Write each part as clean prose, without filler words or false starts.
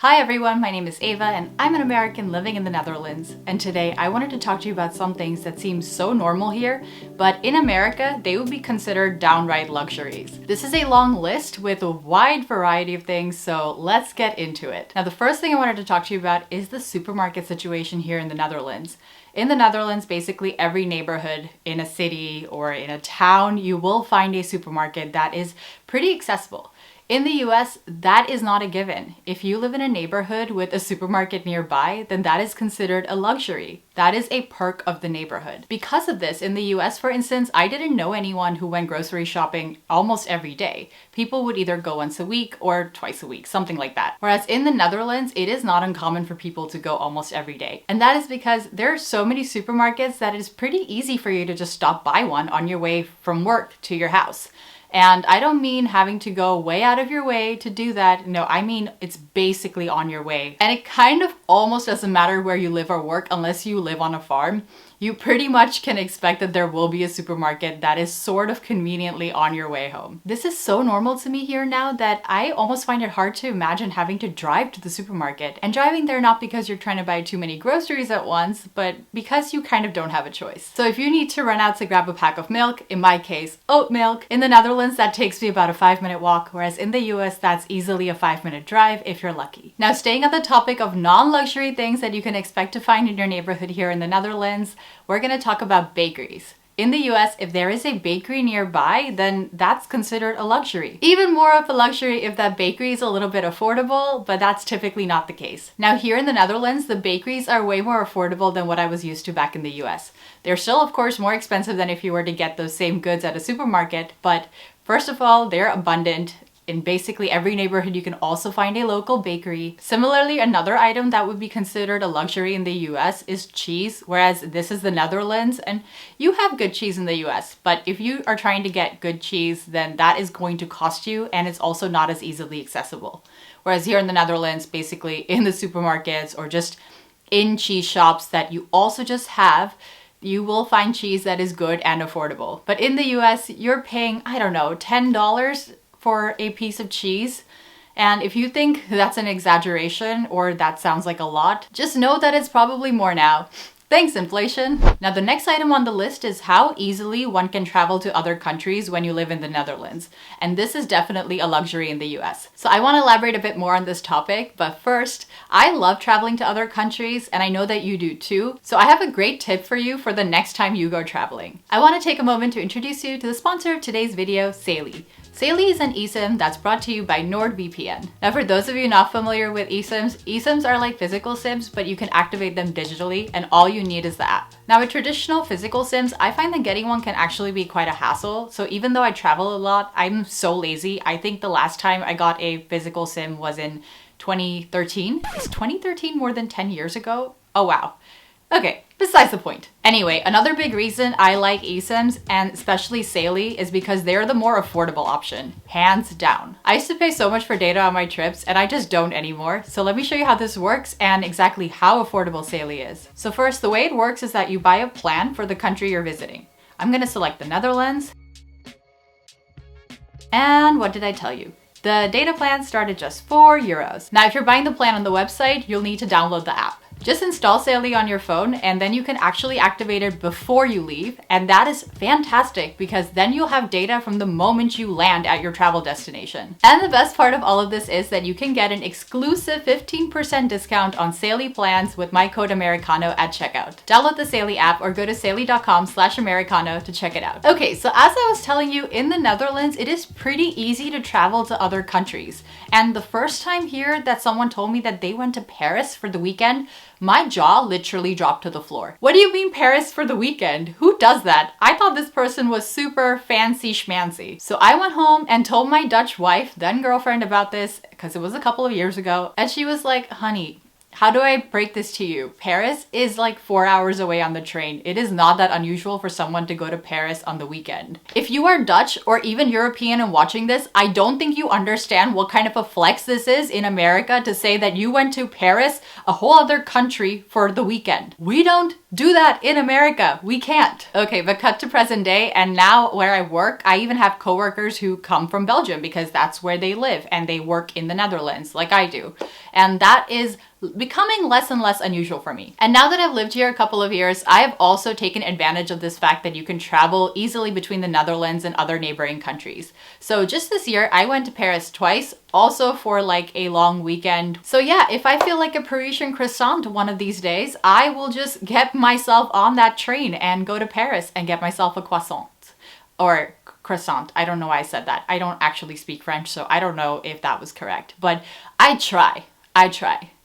Hi everyone, my name is Ava and I'm an American living in the Netherlands. And today I wanted to talk to you about some things that seem so normal here, but in America, they would be considered downright luxuries. This is a long list with a wide variety of things, so let's get into it. Now, the first thing I wanted to talk to you about is the supermarket situation here in the Netherlands. In the Netherlands, basically every neighborhood in a city or in a town, you will find a supermarket that is pretty accessible. In the US, that is not a given. If you live in a neighborhood with a supermarket nearby, then that is considered a luxury. That is a perk of the neighborhood. Because of this, in the US, for instance, I didn't know anyone who went grocery shopping almost every day. People would either go once a week or twice a week, something like that. Whereas in the Netherlands, it is not uncommon for people to go almost every day. And that is because there are so many supermarkets that it is pretty easy for you to just stop by one on your way from work to your house. And I don't mean having to go way out of your way to do that. No, I mean it's basically on your way. And it kind of almost doesn't matter where you live or work unless you live on a farm. You pretty much can expect that there will be a supermarket that is sort of conveniently on your way home. This is so normal to me here now that I almost find it hard to imagine having to drive to the supermarket. And driving there not because you're trying to buy too many groceries at once, but because you kind of don't have a choice. So if you need to run out to grab a pack of milk, in my case, oat milk, in the Netherlands that takes me about a 5-minute walk, whereas in the US that's easily a 5-minute drive if you're lucky. Now, staying on the topic of non-luxury things that you can expect to find in your neighborhood here in the Netherlands, we're going to talk about bakeries. In the US, if there is a bakery nearby, then that's considered a luxury. Even more of a luxury if that bakery is a little bit affordable, but that's typically not the case. Now, here in the Netherlands, the bakeries are way more affordable than what I was used to back in the US. They're still, of course, more expensive than if you were to get those same goods at a supermarket, but first of all, they're abundant. In basically every neighborhood, you can also find a local bakery. Similarly, another item that would be considered a luxury in the US is cheese, whereas this is the Netherlands, and you have good cheese in the US. But if you are trying to get good cheese, then that is going to cost you, and it's also not as easily accessible. Whereas here in the Netherlands, basically in the supermarkets or just in cheese shops that you also just have, you will find cheese that is good and affordable. But in the US, you're paying, I don't know, $10 for a piece of cheese. And if you think that's an exaggeration or that sounds like a lot, just know that it's probably more now. Thanks, inflation. Now, the next item on the list is how easily one can travel to other countries when you live in the Netherlands. And this is definitely a luxury in the US. So I want to elaborate a bit more on this topic, but first, I love traveling to other countries and I know that you do too. So I have a great tip for you for the next time you go traveling. I want to take a moment to introduce you to the sponsor of today's video, Saily. Saily is an eSIM that's brought to you by NordVPN. Now, for those of you not familiar with eSIMs, eSIMs are like physical SIMs, but you can activate them digitally and all you need is the app. Now, with traditional physical SIMs, I find that getting one can actually be quite a hassle. So even though I travel a lot, I'm so lazy. I think the last time I got a physical SIM was in 2013. Is 2013 more than 10 years ago? Oh, wow. Okay, besides the point. Anyway, another big reason I like eSIMs, and especially Saily, is because they're the more affordable option, hands down. I used to pay so much for data on my trips, and I just don't anymore. So let me show you how this works and exactly how affordable Saily is. So first, the way it works is that you buy a plan for the country you're visiting. I'm gonna select the Netherlands. And what did I tell you? The data plan started at just €4. Now, if you're buying the plan on the website, you'll need to download the app. Just install Saily on your phone and then you can actually activate it before you leave. And that is fantastic because then you'll have data from the moment you land at your travel destination. And the best part of all of this is that you can get an exclusive 15% discount on Saily plans with my code Americano at checkout. Download the Saily app or go to saily.com/Americano to check it out. Okay, so as I was telling you, in the Netherlands, it is pretty easy to travel to other countries. And the first time here that someone told me that they went to Paris for the weekend, my jaw literally dropped to the floor. What do you mean Paris for the weekend? Who does that? I thought this person was super fancy schmancy. So I went home and told my Dutch wife, then girlfriend, about this because it was a couple of years ago. And she was like, honey, How do I break this to you? Paris is like 4 hours away on the train. It is not that unusual for someone to go to Paris on the weekend. If you are Dutch or even European and watching this, I don't think you understand what kind of a flex this is in America to say that you went to Paris, a whole other country, for the weekend. We don't do that in America. We can't. Okay, but cut to present day, and now where I work, I even have coworkers who come from Belgium because that's where they live and they work in the Netherlands like I do. And that is becoming less and less unusual for me. And now that I've lived here a couple of years, I have also taken advantage of this fact that you can travel easily between the Netherlands and other neighboring countries. So just this year, I went to Paris twice, also for like a long weekend. So yeah, if I feel like a Parisian croissant one of these days, I will just get myself on that train and go to Paris and get myself a croissant. Or croissant. I don't know why I said that. I don't actually speak French, so I don't know if that was correct. But I try.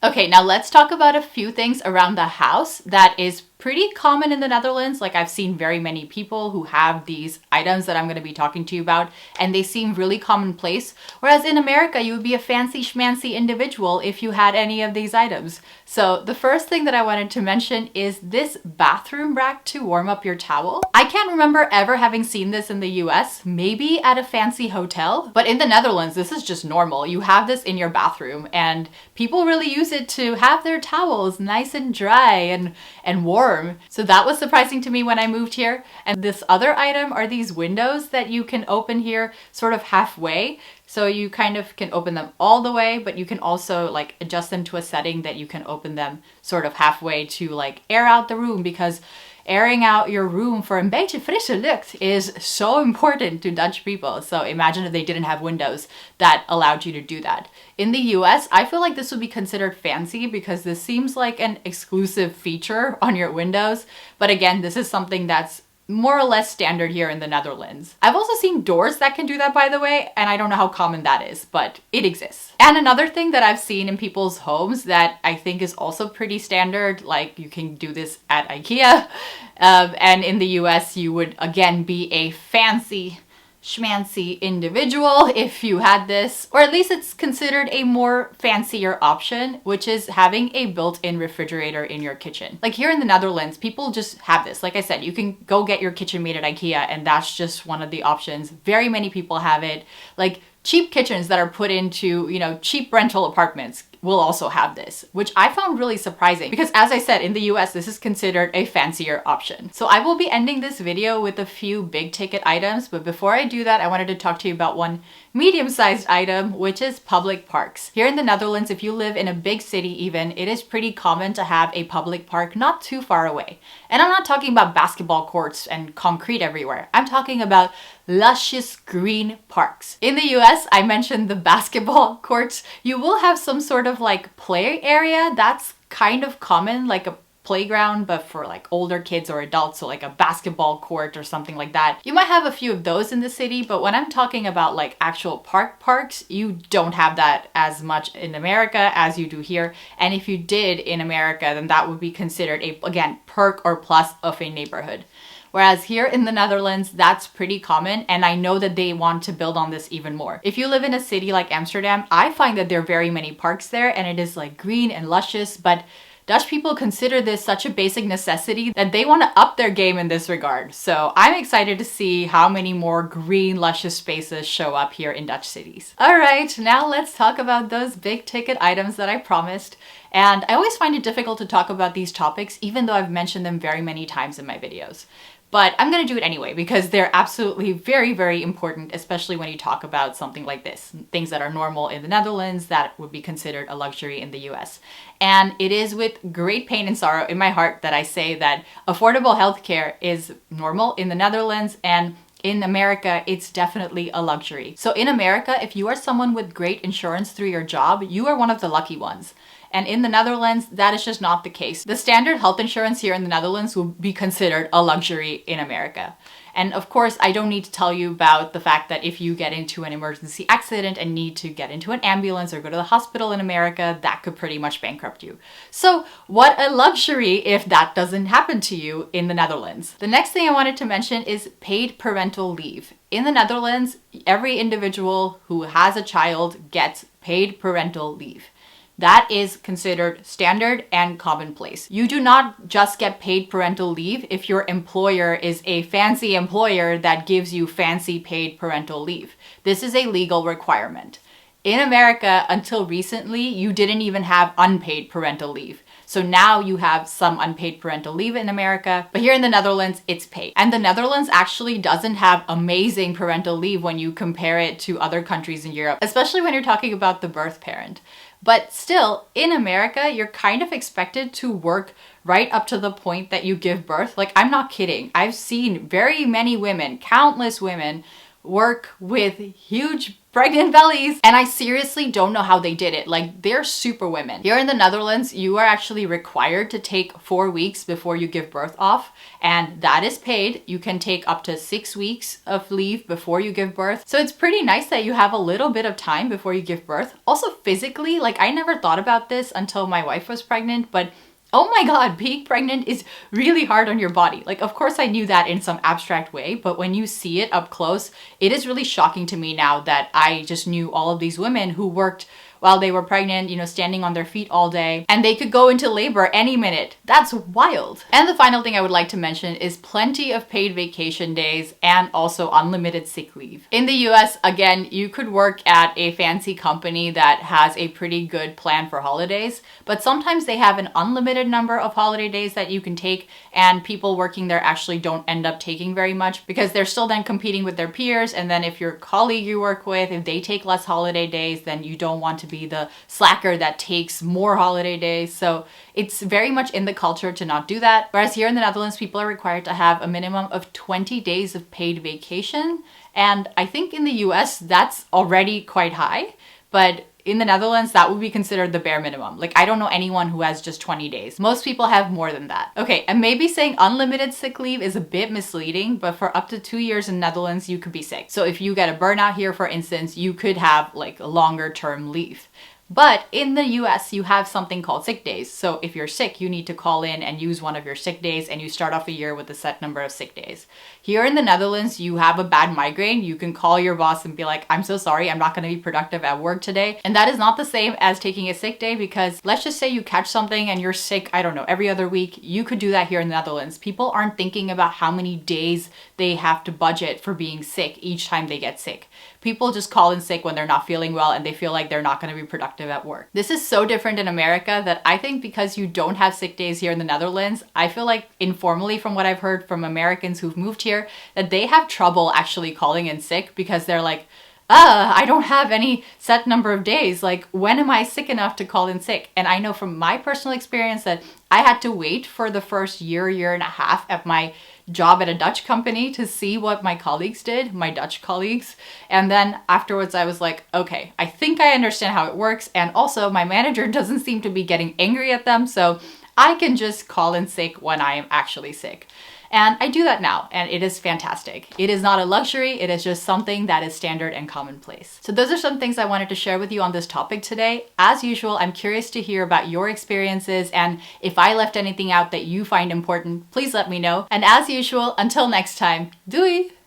Okay, now let's talk about a few things around the house that is pretty common in the Netherlands. Like, I've seen very many people who have these items that I'm going to be talking to you about, and they seem really commonplace. Whereas in America, you would be a fancy schmancy individual if you had any of these items. So the first thing that I wanted to mention is this bathroom rack to warm up your towel. I can't remember ever having seen this in the US, maybe at a fancy hotel, but in the Netherlands, this is just normal. You have this in your bathroom, and people really use it to have their towels nice and dry and warm. So that was surprising to me when I moved here. And this other item are these windows that you can open here sort of halfway. So you kind of can open them all the way, but you can also like adjust them to a setting that you can open them sort of halfway to like air out the room, because airing out your room for een beetje frisse lucht is so important to Dutch people. So imagine if they didn't have windows that allowed you to do that. In the US, I feel like this would be considered fancy because this seems like an exclusive feature on your windows. But again, this is something that's more or less standard here in the Netherlands. I've also seen doors that can do that, by the way, and I don't know how common that is, but it exists. And another thing that I've seen in people's homes that I think is also pretty standard, like you can do this at IKEA, and in the US you would again be a fancy schmancy individual if you had this, or at least it's considered a more fancier option, which is having a built-in refrigerator in your kitchen. Like here in the Netherlands, people just have this. Like I said, you can go get your kitchen made at IKEA, and that's just one of the options. Very many people have it. Like cheap kitchens that are put into, you know, cheap rental apartments will also have this, which I found really surprising because, as I said, in the US, this is considered a fancier option. So I will be ending this video with a few big ticket items, but before I do that, I wanted to talk to you about one medium-sized item, which is public parks. Here in the Netherlands, if you live in a big city even, it is pretty common to have a public park not too far away. And I'm not talking about basketball courts and concrete everywhere. I'm talking about luscious green parks. In the US, I mentioned the basketball courts. You will have some sort of like play area that's kind of common, like a playground, but for like older kids or adults, so like a basketball court or something like that. You might have a few of those in the city, but when I'm talking about like actual parks, you don't have that as much in America as you do here. And if you did in America, then that would be considered a, again, perk or plus of a neighborhood. Whereas here in the Netherlands, that's pretty common, and I know that they want to build on this even more. If you live in a city like Amsterdam, I find that there are very many parks there, and it is like green and luscious, but Dutch people consider this such a basic necessity that they want to up their game in this regard. So I'm excited to see how many more green, luscious spaces show up here in Dutch cities. All right, now let's talk about those big ticket items that I promised. And I always find it difficult to talk about these topics, even though I've mentioned them very many times in my videos. But I'm gonna do it anyway because they're absolutely very, very important, especially when you talk about something like this. Things that are normal in the Netherlands that would be considered a luxury in the US. And it is with great pain and sorrow in my heart that I say that affordable healthcare is normal in the Netherlands, and in America, it's definitely a luxury. So in America, if you are someone with great insurance through your job, you are one of the lucky ones. And in the Netherlands, that is just not the case. The standard health insurance here in the Netherlands will be considered a luxury in America. And of course, I don't need to tell you about the fact that if you get into an emergency accident and need to get into an ambulance or go to the hospital in America, that could pretty much bankrupt you. So what a luxury if that doesn't happen to you in the Netherlands. The next thing I wanted to mention is paid parental leave. In the Netherlands, every individual who has a child gets paid parental leave. that is considered standard and commonplace. You do not just get paid parental leave if your employer is a fancy employer that gives you fancy paid parental leave. This is a legal requirement. In America, until recently, you didn't even have unpaid parental leave. So now you have some unpaid parental leave in America, but here in the Netherlands, it's paid. And the Netherlands actually doesn't have amazing parental leave when you compare it to other countries in Europe, especially when you're talking about the birth parent. But still, in America, you're kind of expected to work right up to the point that you give birth. Like, I'm not kidding. I've seen very many women, countless women, work with huge pregnant bellies, and I seriously don't know how they did it. Like, they're super women. Here in the Netherlands, you are actually required to take 4 weeks before you give birth off, and that is paid. You can take up to 6 weeks of leave before you give birth. So it's pretty nice that you have a little bit of time before you give birth. Also physically, like, I never thought about this until my wife was pregnant, but oh my God, being pregnant is really hard on your body. Like, of course I knew that in some abstract way, but when you see it up close, it is really shocking to me now that I just knew all of these women who worked while they were pregnant, you know, standing on their feet all day, and they could go into labor any minute. That's wild. And the final thing I would like to mention is plenty of paid vacation days and also unlimited sick leave. In the US, again, you could work at a fancy company that has a pretty good plan for holidays, but sometimes they have an unlimited number of holiday days that you can take, and people working there actually don't end up taking very much because they're still then competing with their peers, and then if your colleague you work with, if they take less holiday days, then you don't want to be the slacker that takes more holiday days. So it's very much in the culture to not do that. Whereas here in the Netherlands, people are required to have a minimum of 20 days of paid vacation. And I think in the US, that's already quite high. But in the Netherlands, that would be considered the bare minimum. Like, I don't know anyone who has just 20 days. Most people have more than that. Okay, and maybe saying unlimited sick leave is a bit misleading, but for up to 2 years in Netherlands, you could be sick. So if you get a burnout here, for instance, you could have like a longer term leave. But in the US, you have something called sick days. So if you're sick, you need to call in and use one of your sick days, and you start off a year with a set number of sick days. Here in the Netherlands, you have a bad migraine, you can call your boss and be like, I'm so sorry, I'm not going to be productive at work today. And that is not the same as taking a sick day, because let's just say you catch something and you're sick, I don't know, every other week. You could do that here in the Netherlands. People aren't thinking about how many days they have to budget for being sick each time they get sick. People just call in sick when they're not feeling well and they feel like they're not going to be productive at work. This is so different in America that I think because you don't have sick days here in the Netherlands, I feel like informally from what I've heard from Americans who've moved here, that they have trouble actually calling in sick because they're like, I don't have any set number of days. Like, when am I sick enough to call in sick? And I know from my personal experience that I had to wait for the first year and a half at my job at a Dutch company to see what my colleagues did, my Dutch colleagues. And then afterwards I was like, okay, I think I understand how it works. And also my manager doesn't seem to be getting angry at them. So I can just call in sick when I am actually sick. And I do that now, and it is fantastic. It is not a luxury, it is just something that is standard and commonplace. So those are some things I wanted to share with you on this topic today. As usual, I'm curious to hear about your experiences, and if I left anything out that you find important, please let me know. And as usual, until next time, doei!